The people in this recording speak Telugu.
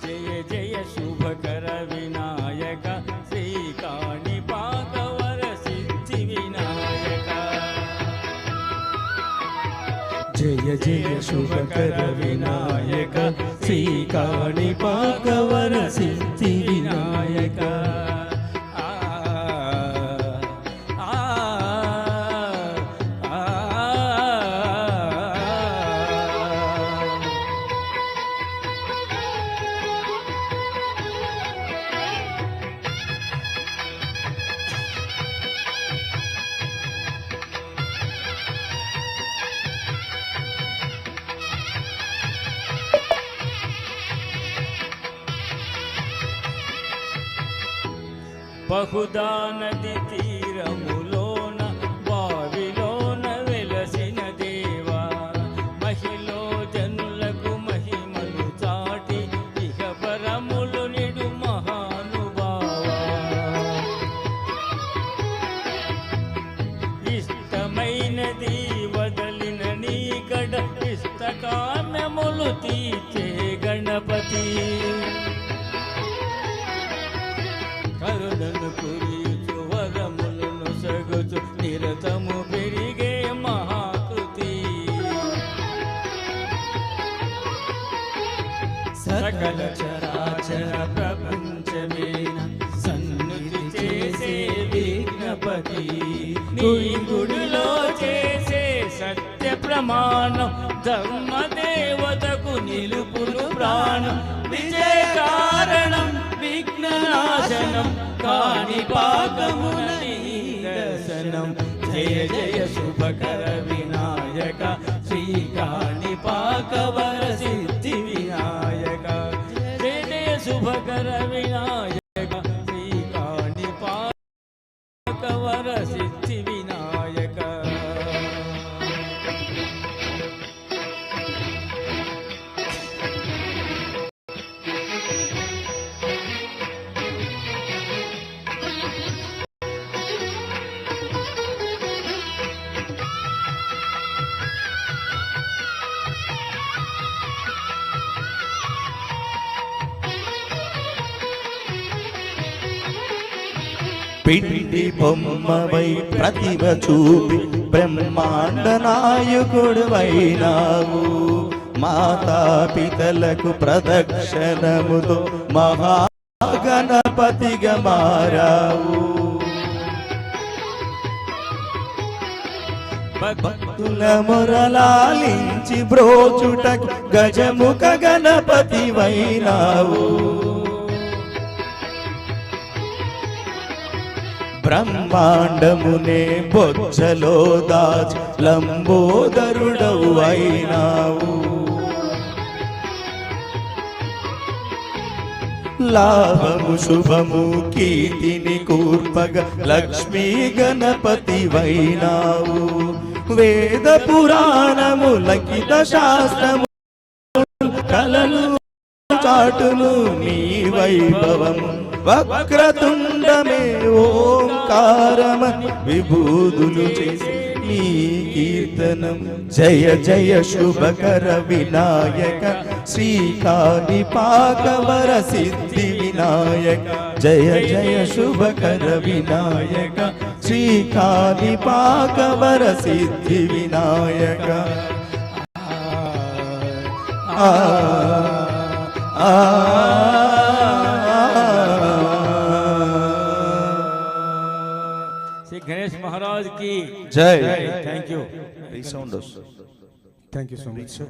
జయ జయ శుభకర వినాయక శ్రీకాణిపాకవర సిద్ధి వినాయక. జయ జయ శుభకర వినాయక శ్రీకాణిపాకవర సిద్ధి వినాయక. బహుదా నది తీరములోన బావిలోన వెలసిన దేవా, మహిలో జనులకు మహిమలు చాటి ఇహ పరములు నిడు మహానుభావా. ఇష్టమైనది వదలిన నీ గడ ఇష్టకామ్యములు తీర్చే గణపతి. కరుణను కురిచు వరములను సగుచు నిరతము పెరిగే మహాకృతి. సకల చరాచర ప్రపంచమేన సన్నుతి చేసే విఘ్నపతి. నీ గుడిలో చేసే సత్య ప్రమాణం ధర్మదేవతకు నిలుపులు ప్రాణం. విజయ కారణం విఘ్ననాశనం కాణిపాకమున దర్శనం. జయ జయ శుభకర వినాయక శ్రీకాణిపాకవర సిద్ధి వినాయక. జయ జయ శుభకర వినాయక శ్రీకాణిపాకవర సిద్ధి వినాయక. పిండి బొమ్మవై ప్రతిభ చూపి బ్రహ్మాండ నాయకుడువైనావు. మాతాపితలకు ప్రదక్షిణముతో మహాగణపతిగా మారావు. భక్తుల మొరలాలించి బ్రోచుటకు గజముఖ గణపతివైనావు. బ్రహ్మాండమునే బొజ్జలో దాచి లంబోదరుడవు అయినావు. లాభము శుభము కీర్తిని కూర్పగ లక్ష్మీ గణపతివైనావు. వేద పురాణముల లిఖిత శాస్త్రము కలలు చాటును నీ వైభవము. వక్రతుండమే ఓంకారమ విభూదులు చేసి నీ కీర్తనం. జయ జయ శుభకర వినాయక శ్రీకాణిపాకవర సిద్ధి వినాయక. జయ జయ శుభకర వినాయక శ్రీకాణిపాకవర సిద్ధి వినాయక. गणेश महाराज की जय. Thank you. Thank you so much, sir.